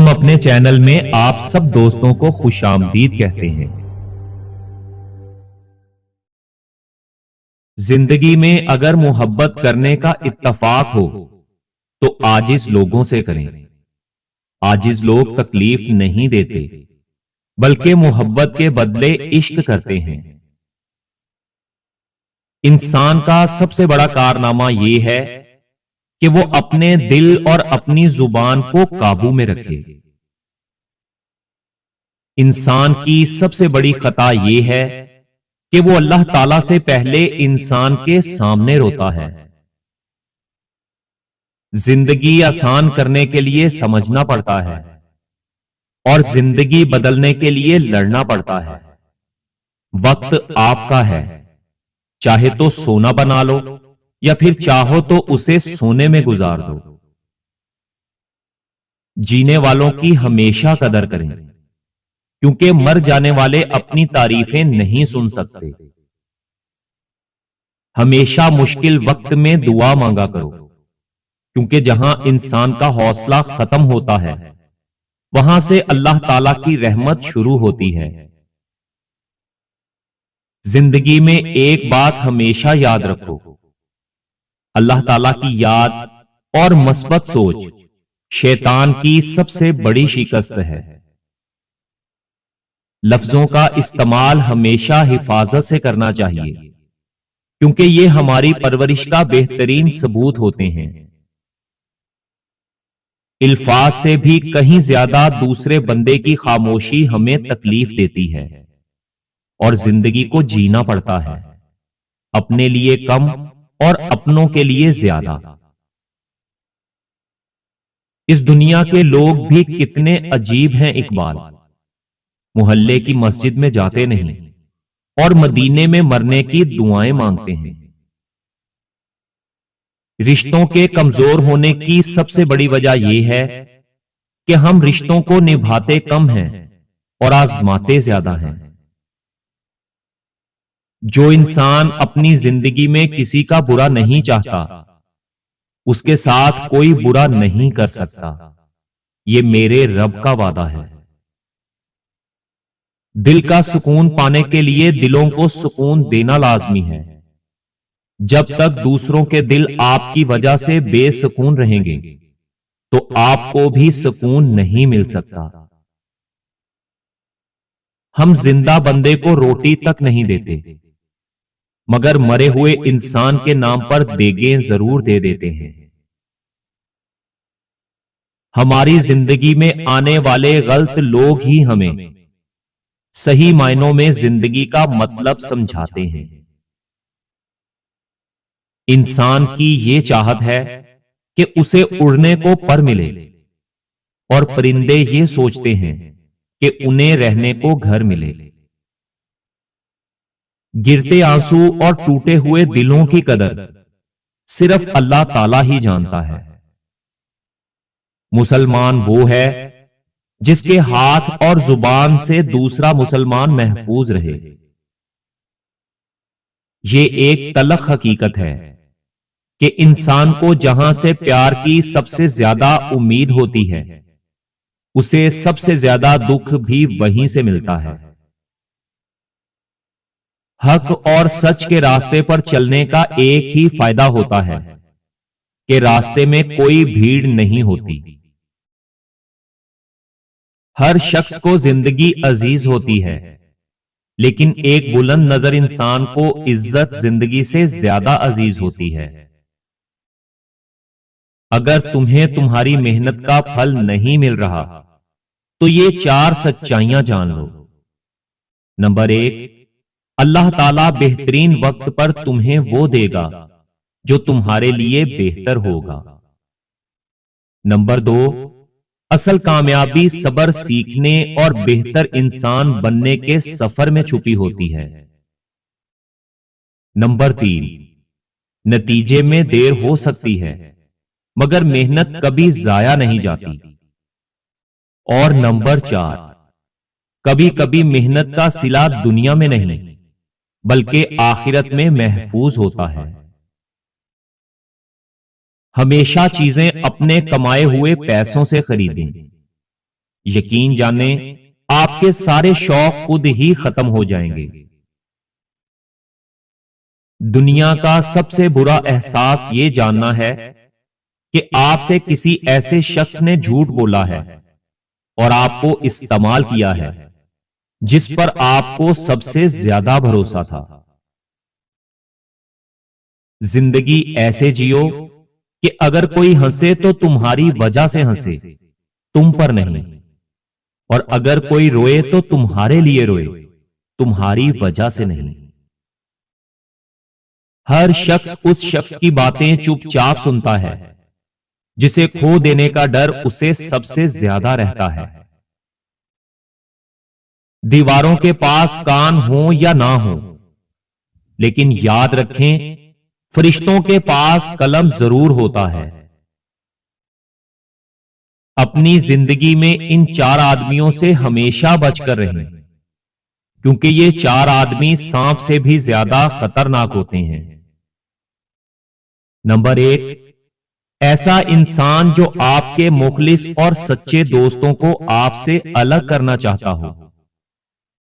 اپنے چینل میں آپ سب دوستوں کو خوش آمدید کہتے ہیں۔ زندگی میں اگر محبت کرنے کا اتفاق ہو تو عاجز لوگوں سے کریں۔ عاجز لوگ تکلیف نہیں دیتے بلکہ محبت کے بدلے عشق کرتے ہیں۔ انسان کا سب سے بڑا کارنامہ یہ ہے کہ وہ اپنے دل اور اپنی زبان کو قابو میں رکھے۔ انسان کی سب سے بڑی خطا یہ ہے کہ وہ اللہ تعالی سے پہلے انسان کے سامنے روتا ہے۔ زندگی آسان کرنے کے لیے سمجھنا پڑتا ہے اور زندگی بدلنے کے لیے لڑنا پڑتا ہے۔ وقت آپ کا ہے، چاہے تو سونا بنا لو یا پھر چاہو تو اسے سونے میں گزار دو۔ جینے والوں کی ہمیشہ قدر کریں کیونکہ مر جانے والے اپنی تعریفیں نہیں سن سکتے۔ ہمیشہ مشکل وقت میں دعا مانگا کرو کیونکہ جہاں انسان کا حوصلہ ختم ہوتا ہے وہاں سے اللہ تعالی کی رحمت شروع ہوتی ہے۔ زندگی میں ایک بات ہمیشہ یاد رکھو، اللہ تعالی کی یاد اور مثبت سوچ شیطان کی سب سے بڑی شکست ہے۔ لفظوں کا استعمال ہمیشہ حفاظت سے کرنا چاہیے کیونکہ یہ ہماری پرورش کا بہترین ثبوت ہوتے ہیں۔ الفاظ سے بھی کہیں زیادہ دوسرے بندے کی خاموشی ہمیں تکلیف دیتی ہے اور زندگی کو جینا پڑتا ہے، اپنے لیے کم اور اپنوں کے لیے زیادہ۔ اس دنیا کے لوگ بھی کتنے عجیب ہیں اقبال، محلے کی مسجد میں جاتے نہیں اور مدینے میں مرنے کی دعائیں مانگتے ہیں۔ رشتوں کے کمزور ہونے کی سب سے بڑی وجہ یہ ہے کہ ہم رشتوں کو نبھاتے کم ہیں اور آزماتے زیادہ ہیں۔ جو انسان اپنی زندگی میں کسی کا برا نہیں چاہتا اس کے ساتھ کوئی برا نہیں کر سکتا، یہ میرے رب کا وعدہ ہے۔ دل کا سکون پانے کے لیے دلوں کو سکون دینا لازمی ہے۔ جب تک دوسروں کے دل آپ کی وجہ سے بے سکون رہیں گے تو آپ کو بھی سکون نہیں مل سکتا۔ ہم زندہ بندے کو روٹی تک نہیں دیتے مگر مرے ہوئے انسان کے نام پر دیگیں ضرور دے دیتے ہیں۔ ہماری زندگی میں آنے والے غلط لوگ ہی ہمیں صحیح معنوں میں زندگی کا مطلب سمجھاتے ہیں۔ انسان کی یہ چاہت ہے کہ اسے اڑنے کو پر ملے اور پرندے یہ سوچتے ہیں کہ انہیں رہنے کو گھر ملے۔ گرتے آنسو اور ٹوٹے ہوئے دلوں کی قدر صرف اللہ تعالی ہی جانتا ہے۔ مسلمان وہ ہے جس کے ہاتھ اور زبان سے دوسرا مسلمان محفوظ رہے۔ یہ ایک تلخ حقیقت ہے کہ انسان کو جہاں سے پیار کی سب سے زیادہ امید ہوتی ہے اسے سب سے زیادہ دکھ بھی وہیں سے ملتا ہے۔ حق اور سچ کے راستے پر چلنے کا ایک ہی فائدہ ہوتا ہے کہ راستے میں کوئی بھیڑ نہیں ہوتی۔ ہر شخص کو زندگی عزیز ہوتی ہے لیکن ایک بلند نظر انسان کو عزت زندگی سے زیادہ عزیز ہوتی ہے۔ اگر تمہیں تمہاری محنت کا پھل نہیں مل رہا تو یہ 4 سچائیاں جان لو۔ نمبر 1، اللہ تعالیٰ بہترین وقت پر تمہیں وہ دے گا جو تمہارے لیے بہتر ہوگا۔ نمبر 2، اصل کامیابی صبر سیکھنے اور بہتر انسان بننے کے سفر میں چھپی ہوتی ہے۔ نمبر 3، نتیجے میں دیر ہو سکتی ہے مگر محنت کبھی ضائع نہیں جاتی۔ اور نمبر 4، کبھی کبھی محنت کا صلہ دنیا میں نہیں بلکہ آخرت میں محفوظ ہوتا ہے۔ ہمیشہ چیزیں اپنے کمائے ہوئے پیسوں سے خریدیں یقین جانیں آپ کے سارے شوق خود ہی ختم ہو جائیں گے۔ دنیا کا سب سے برا احساس یہ جاننا ہے کہ آپ سے کسی ایسے شخص نے جھوٹ بولا ہے اور آپ کو استعمال کیا ہے جس پر آپ کو سب سے زیادہ بھروسہ تھا۔ زندگی ایسے جیو کہ اگر کوئی ہنسے تو تمہاری وجہ سے ہنسے، تم پر نہیں، اور اگر کوئی روئے تو تمہارے لیے روئے، تمہاری وجہ سے نہیں۔ ہر شخص اس شخص کی باتیں چپ چاپ سنتا ہے جسے کھو دینے کا ڈر اسے سب سے زیادہ رہتا ہے۔ دیواروں کے پاس کان ہوں یا نہ ہوں، لیکن یاد رکھیں فرشتوں کے پاس قلم ضرور ہوتا ہے۔ اپنی زندگی میں ان 4 آدمیوں سے ہمیشہ بچ کر رہیں، کیونکہ یہ 4 آدمی سانپ سے بھی زیادہ خطرناک ہوتے ہیں۔ نمبر 1، ایسا انسان جو آپ کے مخلص اور سچے دوستوں کو آپ سے الگ کرنا چاہتا ہو،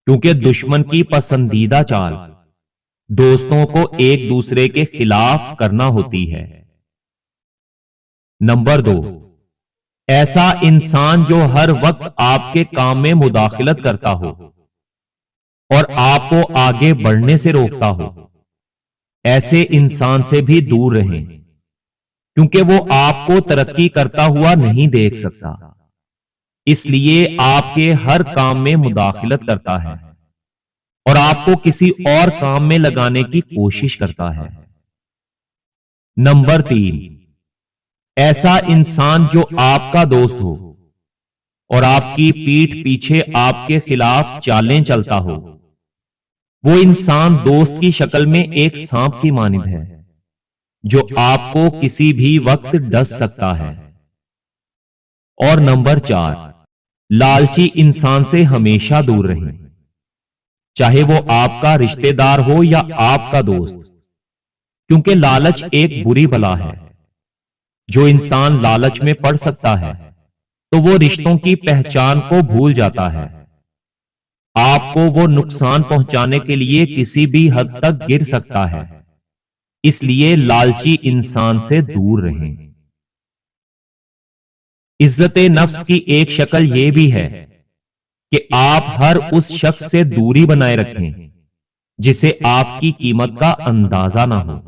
کیونکہ دشمن کی پسندیدہ چال دوستوں کو ایک دوسرے کے خلاف کرنا ہوتی ہے۔ نمبر 2، ایسا انسان جو ہر وقت آپ کے کام میں مداخلت کرتا ہو اور آپ کو آگے بڑھنے سے روکتا ہو، ایسے انسان سے بھی دور رہیں، کیونکہ وہ آپ کو ترقی کرتا ہوا نہیں دیکھ سکتا، اس لیے آپ کے ہر کام میں مداخلت کرتا ہے اور آپ کو کسی اور کام میں لگانے کی کوشش کرتا ہے۔ نمبر 3، ایسا انسان جو آپ کا دوست ہو اور آپ کی پیٹھ پیچھے آپ کے خلاف چالیں چلتا ہو، وہ انسان دوست کی شکل میں ایک سانپ کی مانند ہے جو آپ کو کسی بھی وقت ڈس سکتا ہے۔ اور نمبر 4، لالچی انسان سے ہمیشہ دور رہیں، چاہے وہ آپ کا رشتہ دار ہو یا آپ کا دوست، کیونکہ لالچ ایک بری بلا ہے۔ جو انسان لالچ میں پڑ سکتا ہے تو وہ رشتوں کی پہچان کو بھول جاتا ہے۔ آپ کو وہ نقصان پہنچانے کے لیے کسی بھی حد تک گر سکتا ہے، اس لیے لالچی انسان سے دور رہیں۔ عزت نفس کی ایک شکل یہ بھی ہے کہ آپ ہر اس شخص سے دوری بنائے رکھیں جسے آپ کی قیمت کا اندازہ نہ ہو۔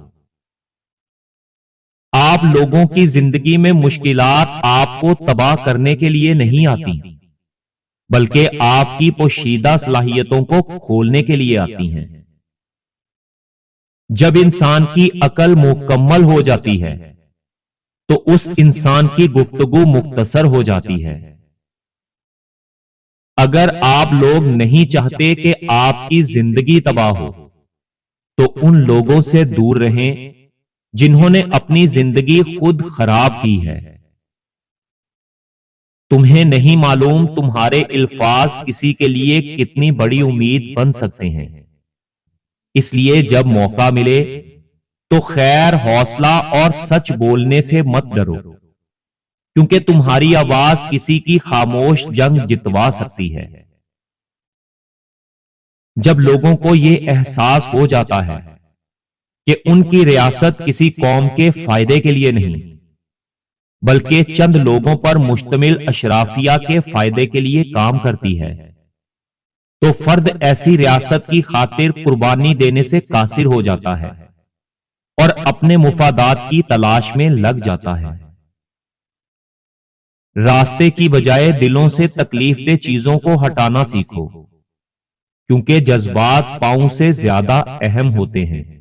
آپ لوگوں کی زندگی میں مشکلات آپ کو تباہ کرنے کے لیے نہیں آتی، بلکہ آپ کی پوشیدہ صلاحیتوں کو کھولنے کے لیے آتی ہیں۔ جب انسان کی عقل مکمل ہو جاتی ہے تو اس انسان کی گفتگو مختصر ہو جاتی ہے۔ اگر آپ لوگ نہیں چاہتے کہ آپ کی زندگی تباہ ہو تو ان لوگوں سے دور رہیں جنہوں نے اپنی زندگی خود خراب کی ہے۔ تمہیں نہیں معلوم تمہارے الفاظ کسی کے لیے کتنی بڑی امید بن سکتے ہیں، اس لیے جب موقع ملے تو خیر، حوصلہ اور سچ بولنے سے مت ڈرو، کیونکہ تمہاری آواز کسی کی خاموش جنگ جتوا سکتی ہے۔ جب لوگوں کو یہ احساس ہو جاتا ہے کہ ان کی ریاست کسی قوم کے فائدے کے لیے نہیں بلکہ چند لوگوں پر مشتمل اشرافیہ کے فائدے کے لیے کام کرتی ہے، تو فرد ایسی ریاست کی خاطر قربانی دینے سے قاصر ہو جاتا ہے اور اپنے مفادات کی تلاش میں لگ جاتا ہے۔ راستے کی بجائے دلوں سے تکلیف دہ چیزوں کو ہٹانا سیکھو، کیونکہ جذبات پاؤں سے زیادہ اہم ہوتے ہیں۔